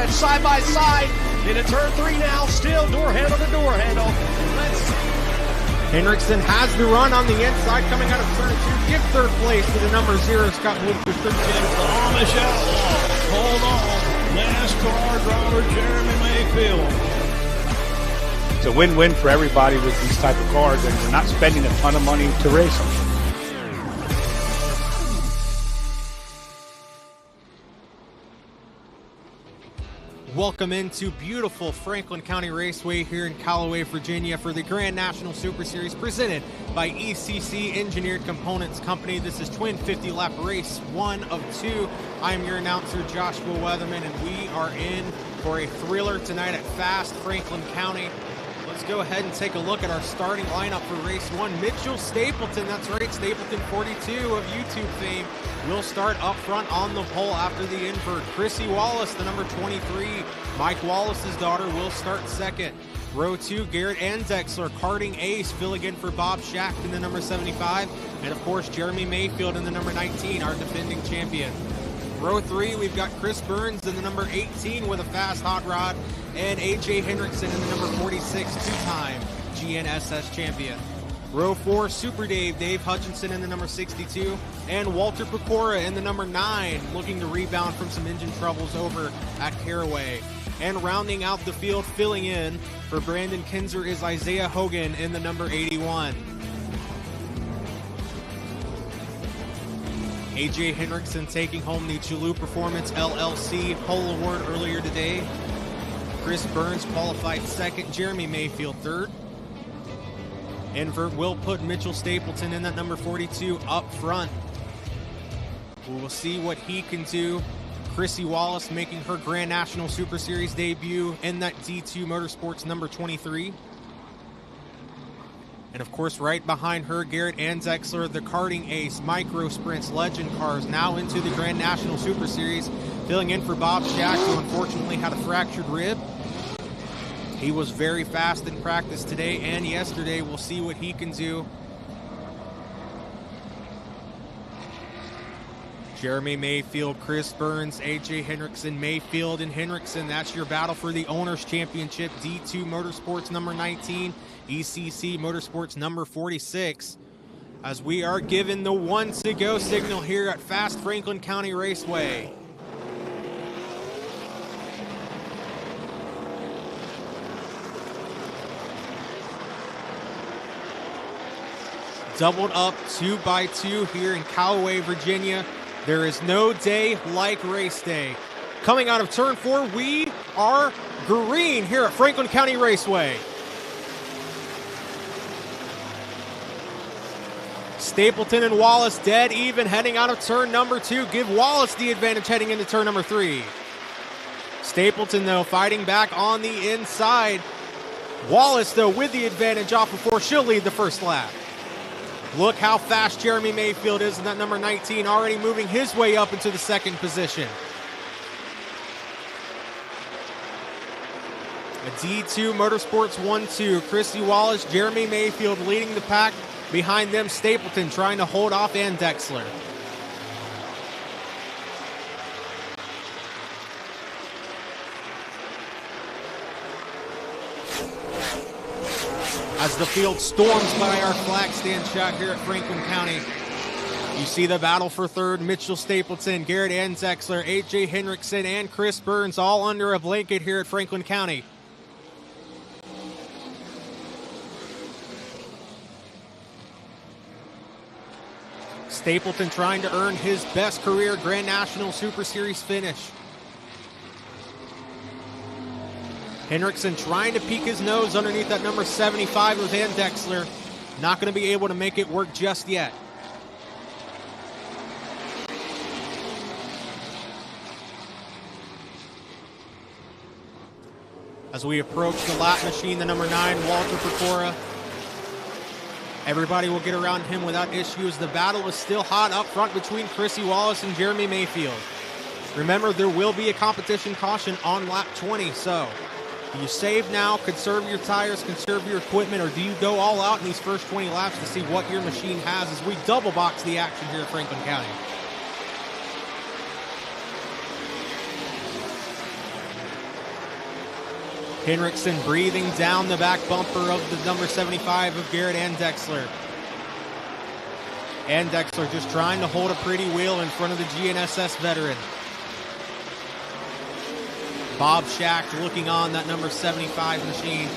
stretch side by side. Into turn 3 now, still door handle to door handle. Let's see. Henriksen has the run on the inside coming out of turn 2. Give third place to the number 0, Scott Woodford. The Amish Outlaw. Hold on. NASCAR driver Jeremy Mayfield. It's a win-win for everybody with these type of cars, and we're not spending a ton of money to race them. Welcome into beautiful Franklin County Raceway here in Callaway, Virginia for the Grand National Super Series presented by ECC Engineered Components Company. This is Twin 50-lap race 1 of 2. I am your announcer, Joshua Weatherman, and we are in for a thriller tonight at Fast Franklin County. Let's go ahead and take a look at our starting lineup for race 1. Mitchell Stapleton, that's right, Stapleton 42 of YouTube fame, will start up front on the pole after the invert. Chrissy Wallace, the number 23, Mike Wallace's daughter, will start second. Row 2, Garrett Andexler, karting ace, filling in for Bob Schacht in the number 75. And of course, Jeremy Mayfield in the number 19, our defending champion. Row 3, we've got Chris Burns in the number 18 with a fast hot rod, and A.J. Henriksen in the number 46, two-time GNSS champion. Row 4, Super Dave Hutchinson in the number 62, and Walter Pecora in the number 9, looking to rebound from some engine troubles over at Caraway. And rounding out the field, filling in for Brandon Kinzer, is Isaiah Hogan in the number 81. A.J. Henriksen taking home the Chalou Performance LLC pole award earlier today. Chris Burns qualified second, Jeremy Mayfield third. Invert will put Mitchell Stapleton in that number 42 up front. We will see what he can do. Chrissy Wallace making her Grand National Super Series debut in that D2 Motorsports number 23. And of course, right behind her, Garrett Andexler, the karting ace, micro sprints, legend cars, now into the Grand National Super Series, filling in for Bob Schacht, who unfortunately had a fractured rib. He was very fast in practice today and yesterday. We'll see what he can do. Jeremy Mayfield, Chris Burns, A.J. Henriksen, Mayfield, and Henriksen. That's your battle for the Owners' Championship. D2 Motorsports number 19, ECC Motorsports number 46. As we are given the 1 to go signal here at Fast Franklin County Raceway. Doubled up 2x2 here in Callaway, Virginia. There is no day like race day. Coming out of turn 4, we are green here at Franklin County Raceway. Stapleton and Wallace dead even heading out of turn number 2. Give Wallace the advantage heading into turn number 3. Stapleton, though, fighting back on the inside. Wallace, though, with the advantage off before she'll lead the first lap. Look how fast Jeremy Mayfield is in that number 19, already moving his way up into the second position. A D2 Motorsports 1-2. Chrissy Wallace, Jeremy Mayfield leading the pack. Behind them, Stapleton trying to hold off Andexler. As the field storms by our flag stand shot here at Franklin County. You see the battle for third, Mitchell Stapleton, Garrett Andexler, A.J. Henriksen, and Chris Burns all under a blanket here at Franklin County. Stapleton trying to earn his best career Grand National Super Series finish. Henriksen trying to peek his nose underneath that number 75 with Andexler. Not going to be able to make it work just yet. As we approach the lap machine, the number 9, Walter Pecora. Everybody will get around him without issues. The battle is still hot up front between Chrissy Wallace and Jeremy Mayfield. Remember, there will be a competition caution on lap 20, so do you save now, conserve your tires, conserve your equipment, or do you go all out in these first 20 laps to see what your machine has as we double box the action here at Franklin County? Henriksen breathing down the back bumper of the number 75 of Garrett Andexler. Andexler just trying to hold a pretty wheel in front of the GNSS veteran. Bob Schacht looking on that number 75 machine.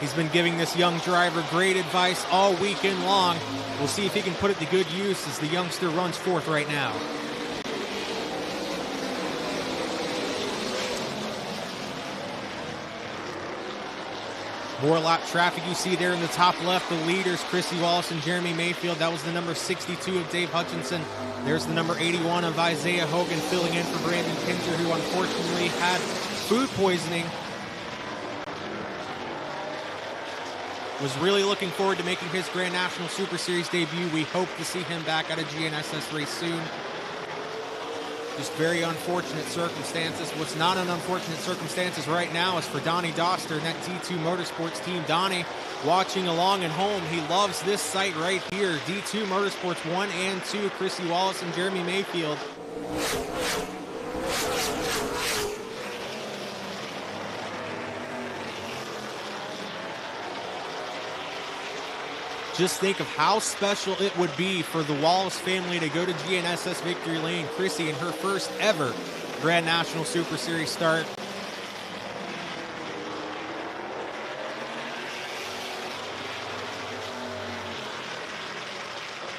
He's been giving this young driver great advice all weekend long. We'll see if he can put it to good use as the youngster runs fourth right now. More lap traffic you see there in the top left. The leaders, Chrissy Wallace and Jeremy Mayfield. That was the number 62 of Dave Hutchinson. There's the number 81 of Isaiah Hogan filling in for Brandon Kinzer, who unfortunately had food poisoning. Was really looking forward to making his Grand National Super Series debut. We hope to see him back at a GNSS race soon. Just very unfortunate circumstances. What's not an unfortunate circumstances right now is for Donnie Doster and that D2 Motorsports team. Donnie watching along at home. He loves this site right here. D2 Motorsports 1 and 2, Chrissy Wallace and Jeremy Mayfield. Just think of how special it would be for the Wallace family to go to GNSS Victory Lane. Chrissy in her first ever Grand National Super Series start.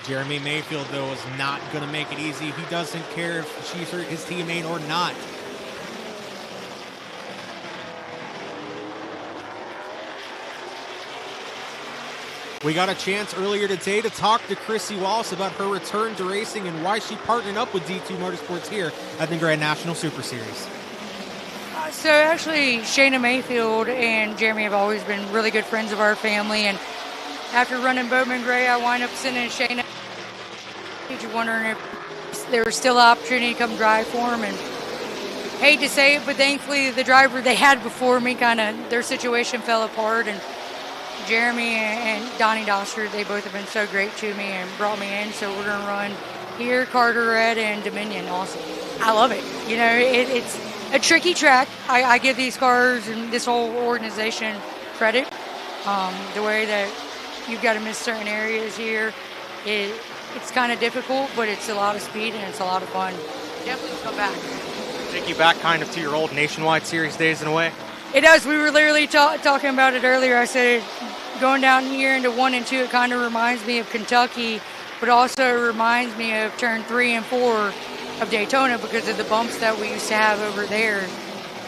Jeremy Mayfield, though, is not going to make it easy. He doesn't care if she's his teammate or not. We got a chance earlier today to talk to Chrissy Wallace about her return to racing and why she partnered up with D2 Motorsports here at the Grand National Super Series. So actually, Shayna Mayfield and Jeremy have always been really good friends of our family, and after running Bowman Gray, I wind up sending Shayna, wondering if there was still an opportunity to come drive for him. And hate to say it, but thankfully the driver they had before me, their situation fell apart, and Jeremy and Donnie Doster, they both have been so great to me and brought me in. So we're going to run here, Carteret, and Dominion also. I love it. You know, it's a tricky track. I give these cars and this whole organization credit. The way that you've got to miss certain areas here, it's kind of difficult, but it's a lot of speed and it's a lot of fun. Definitely come back. Take you back kind of to your old Nationwide Series days in a way? It does. We were literally talking about it earlier. I said going down here into 1 and 2, it kind of reminds me of Kentucky, but also reminds me of turn 3 and 4 of Daytona because of the bumps that we used to have over there.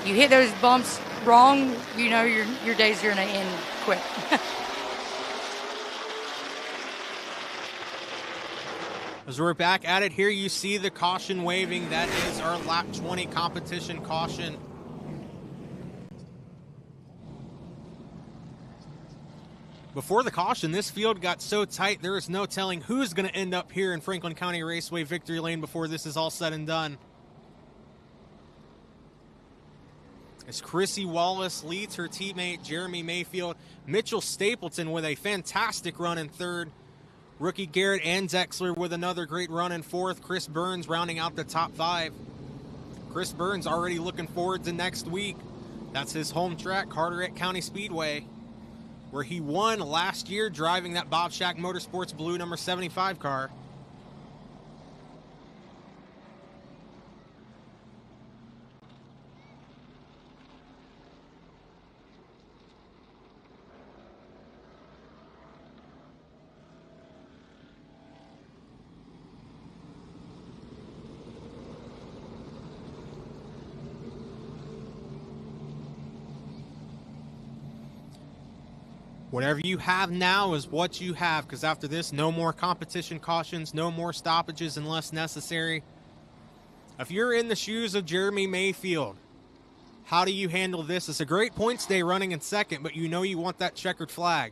You hit those bumps wrong, you know your day's going to end quick. As we're back at it here, you see the caution waving. That is our lap 20 competition caution. Before the caution, this field got so tight, there is no telling who's going to end up here in Franklin County Raceway Victory Lane before this is all said and done. As Chrissy Wallace leads her teammate Jeremy Mayfield, Mitchell Stapleton with a fantastic run in third. Rookie Garrett Andexler with another great run in fourth. Chris Burns rounding out the top 5. Chris Burns already looking forward to next week. That's his home track, Carteret County Speedway, where he won last year driving that Bob Schacht Motorsports blue number 75 car. Whatever you have now is what you have, because after this, no more competition cautions, no more stoppages unless necessary. If you're in the shoes of Jeremy Mayfield, how do you handle this? It's a great points day running in second, but you know you want that checkered flag,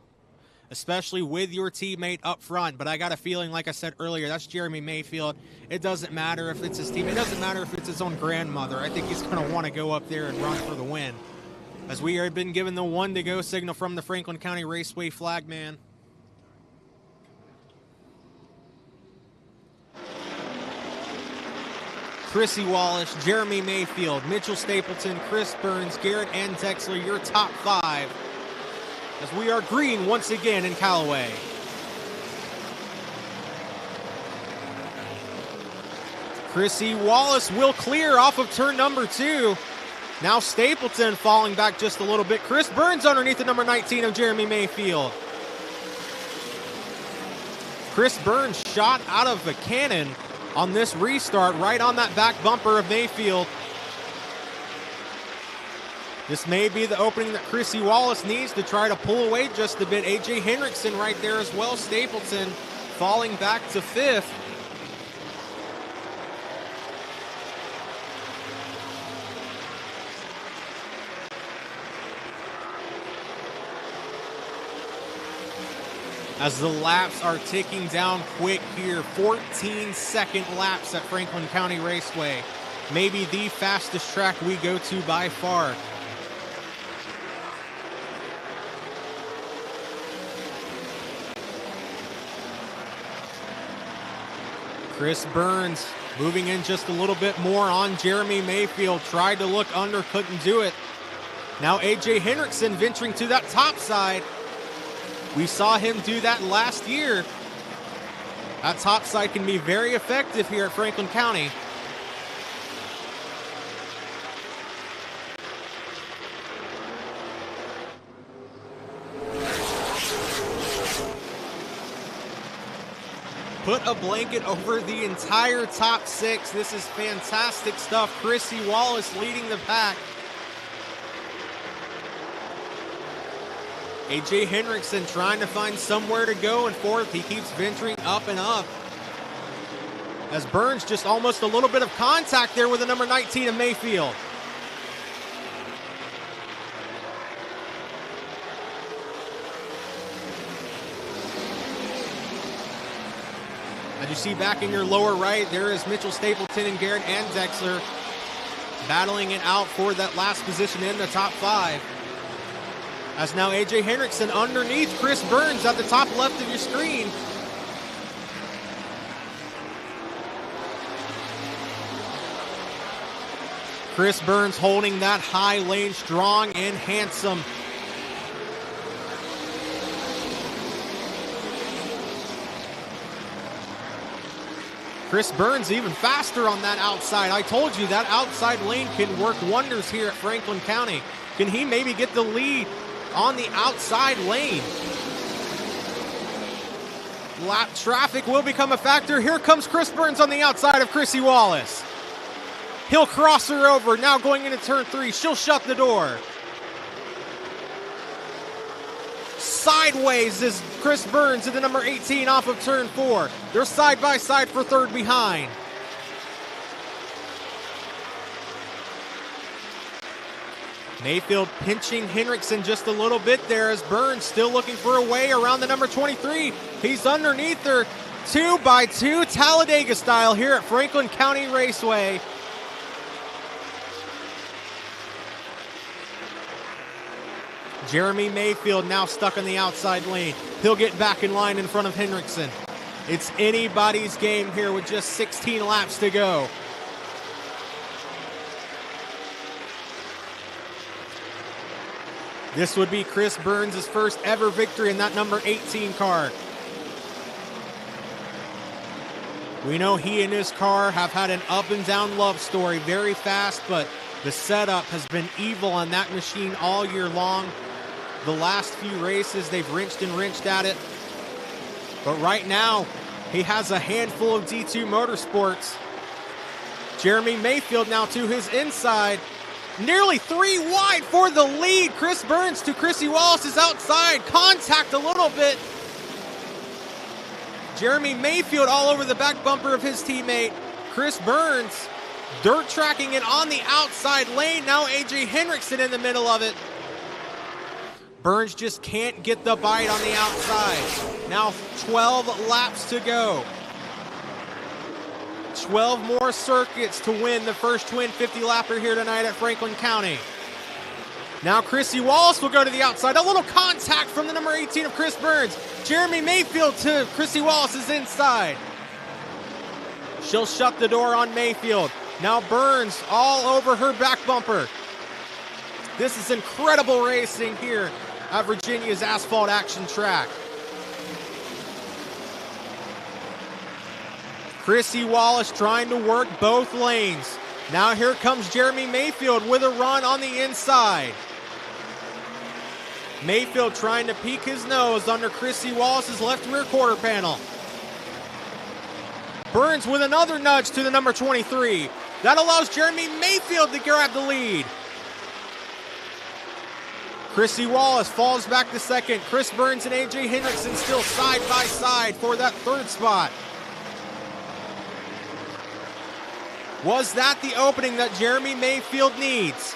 especially with your teammate up front. But I got a feeling, like I said earlier, that's Jeremy Mayfield. It doesn't matter if it's his team. It doesn't matter if it's his own grandmother. I think he's going to want to go up there and run for the win, as we have been given the 1 to go signal from the Franklin County Raceway flagman. Chrissy Wallace, Jeremy Mayfield, Mitchell Stapleton, Chris Burns, Garrett Andexler, your top 5, as we are green once again in Callaway. Chrissy Wallace will clear off of turn number 2. Now Stapleton falling back just a little bit. Chris Burns underneath the number 19 of Jeremy Mayfield. Chris Burns shot out of a cannon on this restart, right on that back bumper of Mayfield. This may be the opening that Chrissy Wallace needs to try to pull away just a bit. AJ Henriksen right there as well. Stapleton falling back to 5th. As the laps are ticking down quick here, 14-second laps at Franklin County Raceway. Maybe the fastest track we go to by far. Chris Burns moving in just a little bit more on Jeremy Mayfield. Tried to look under, couldn't do it. Now AJ Henriksen venturing to that top side. We saw him do that last year. That top side can be very effective here at Franklin County. Put a blanket over the entire top 6. This is fantastic stuff. Chrissy Wallace leading the pack. AJ Henriksen trying to find somewhere to go in 4th. He keeps venturing up and up. As Burns just almost a little bit of contact there with the number 19 of Mayfield. As you see back in your lower right, there is Mitchell Stapleton and Garrett Andexler battling it out for that last position in the top 5. As now AJ Henriksen underneath Chris Burns at the top left of your screen. Chris Burns holding that high lane strong and handsome. Chris Burns even faster on that outside. I told you that outside lane can work wonders here at Franklin County. Can he maybe get the lead on the outside lane? Lap traffic will become a factor. Here comes Chris Burns on the outside of Chrissy Wallace. He'll cross her over. Now going into turn 3. She'll shut the door. Sideways is Chris Burns at the number 18 off of turn 4. They're side by side for 3rd behind. Mayfield pinching Henriksen just a little bit there as Burns still looking for a way around the number 23. He's underneath her 2x2 Talladega style here at Franklin County Raceway. Jeremy Mayfield now stuck on the outside lane. He'll get back in line in front of Henriksen. It's anybody's game here with just 16 laps to go. This would be Chris Burns' first ever victory in that number 18 car. We know he and his car have had an up and down love story, very fast, but the setup has been evil on that machine all year long. The last few races, they've wrenched at it. But right now, he has a handful of D2 Motorsports. Jeremy Mayfield now to his inside. Nearly 3 wide for the lead. Chris Burns to Chrissy Wallace's outside. Contact a little bit. Jeremy Mayfield all over the back bumper of his teammate. Chris Burns dirt tracking it on the outside lane. Now AJ Henriksen in the middle of it. Burns just can't get the bite on the outside. Now 12 laps to go. 12 more circuits to win the first twin 50-lapper here tonight at Franklin County. Now Chrissy Wallace will go to the outside. A little contact from the number 18 of Chris Burns. Jeremy Mayfield to Chrissy Wallace's inside. She'll shut the door on Mayfield. Now Burns all over her back bumper. This is incredible racing here at Virginia's Asphalt Action Track. Chrissy Wallace trying to work both lanes. Now here comes Jeremy Mayfield with a run on the inside. Mayfield trying to peek his nose under Chrissy Wallace's left rear quarter panel. Burns with another nudge to the number 23. That allows Jeremy Mayfield to grab the lead. Chrissy Wallace falls back to second. Chris Burns and A.J. Hendrickson still side by side for that third spot. Was that the opening that Jeremy Mayfield needs?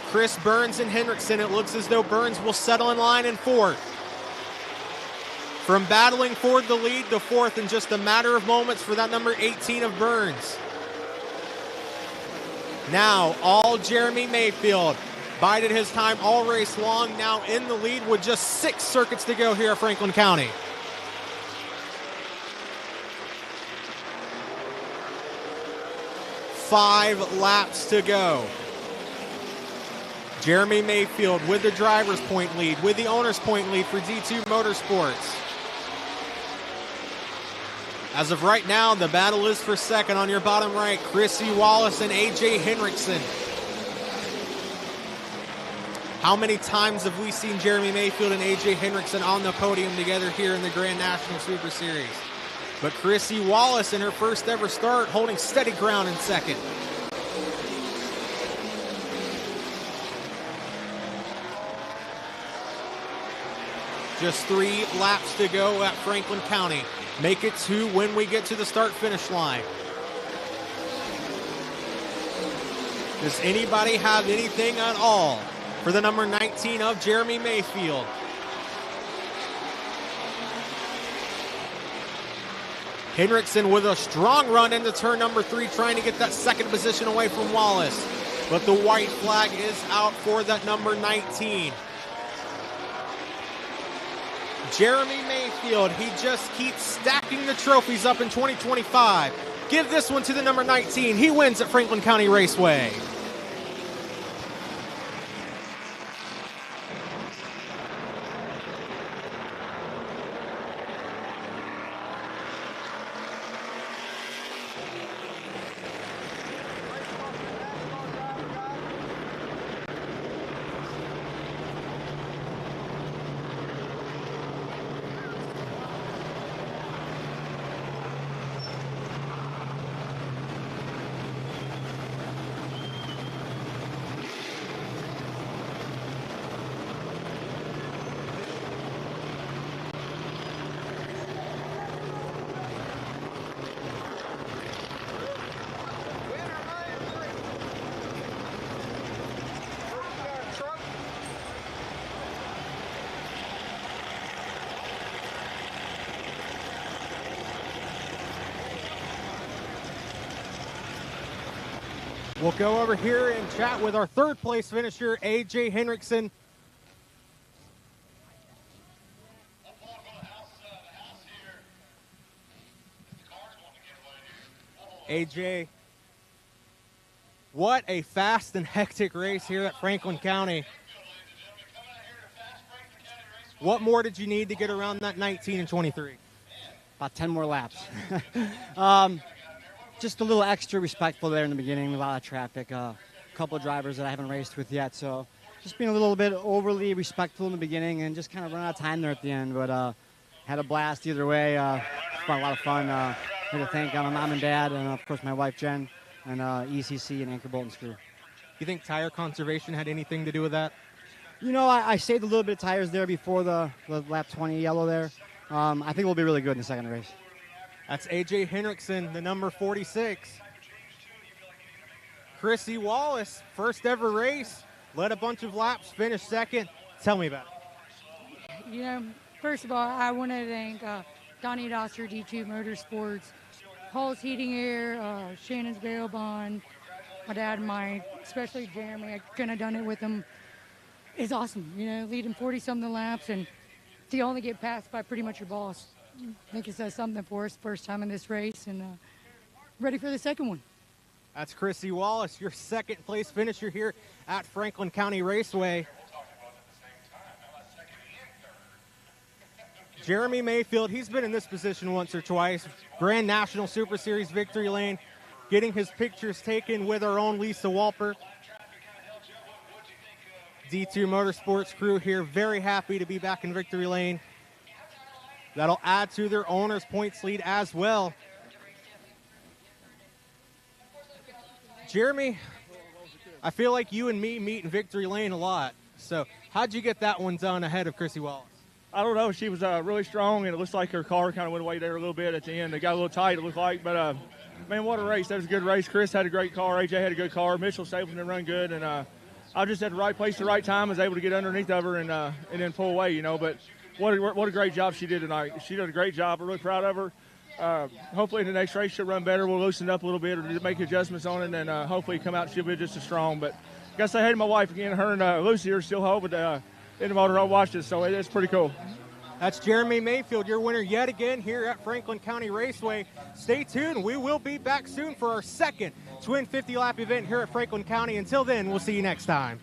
Chris Burns and Hendrickson, it looks as though Burns will settle in line in fourth. From battling for the lead to fourth in just a matter of moments for that number 18 of Burns. Now, all Jeremy Mayfield. Bided his time all race long, now in the lead with just 6 circuits to go here at Franklin County. Five laps to go. Jeremy Mayfield with the driver's point lead, with the owner's point lead for D2 Motorsports. As of right now, the battle is for second on your bottom right. Chrissy Wallace and A.J. Hendrickson. How many times have we seen Jeremy Mayfield and A.J. Hendrickson on the podium together here in the Grand National Super Series? But Chrissy Wallace in her first ever start holding steady ground in second. Just 3 laps to go at Franklin County. Make it 2 when we get to the start-finish line. Does anybody have anything at all for the number 19 of Jeremy Mayfield? Hendrickson with a strong run into turn number 3, trying to get that second position away from Wallace. But the white flag is out for that number 19. Jeremy Mayfield, he just keeps stacking the trophies up in 2025. Give this one to the number 19. He wins at Franklin County Raceway. We'll go over here and chat with our third place finisher, A.J. Hendrickson. A.J., what a fast and hectic race here at Franklin County. What more did you need to get around that 19 and 23? About 10 more laps. Just a little extra respectful there in the beginning, a lot of traffic, a couple of drivers that I haven't raced with yet, so just being a little bit overly respectful in the beginning and just kind of run out of time there at the end, but had a blast either way. It's been a lot of fun. I want to thank my mom and dad and, of course, my wife, Jen, and ECC and Anchor Bolt and Screw. You think tire conservation had anything to do with that? You know, I saved a little bit of tires there before the lap 20 yellow there. I think we'll be really good in the second race. That's A.J. Hendrickson, the number 46. Chrissy Wallace, first ever race, led a bunch of laps, finished second. Tell me about it. You know, first of all, I want to thank Donnie Doster, D2 Motorsports, Paul's Heating Air, Shannon's Bail Bond, my dad and mine, especially Jeremy. I couldn't have done it with him. It's awesome, you know, leading 40-something laps and to only get passed by pretty much your boss. I think it says something for us, first time in this race, and ready for the second one. That's Chrissy Wallace, your second place finisher here at Franklin County Raceway. Jeremy Mayfield, he's been in this position once or twice. Grand National Super Series victory lane, getting his pictures taken with our own Lisa Walper. D2 Motorsports crew here, very happy to be back in victory lane. That'll add to their owner's points lead as well. Jeremy, I feel like you and me meet in victory lane a lot. So how'd you get that one done ahead of Chrissy Wallace? I don't know. She was really strong, and it looks like her car kind of went away there a little bit at the end. It got a little tight, it looked like. But, man, what a race. That was a good race. Chris had a great car. AJ had a good car. Mitchell Stapleton run good. And I was just at the right place at the right time. I was able to get underneath of her and then pull away, you know. But what a great job she did tonight. She did a great job. We're really proud of her. Hopefully in the next race she'll run better. We'll loosen it up a little bit or make adjustments on it, and hopefully come out she'll be just as strong. But I got to say hey to my wife again. Her and Lucy are still home, but in the motor I watched it, so it's pretty cool. That's Jeremy Mayfield, your winner yet again here at Franklin County Raceway. Stay tuned. We will be back soon for our second Twin 50-lap event here at Franklin County. Until then, we'll see you next time.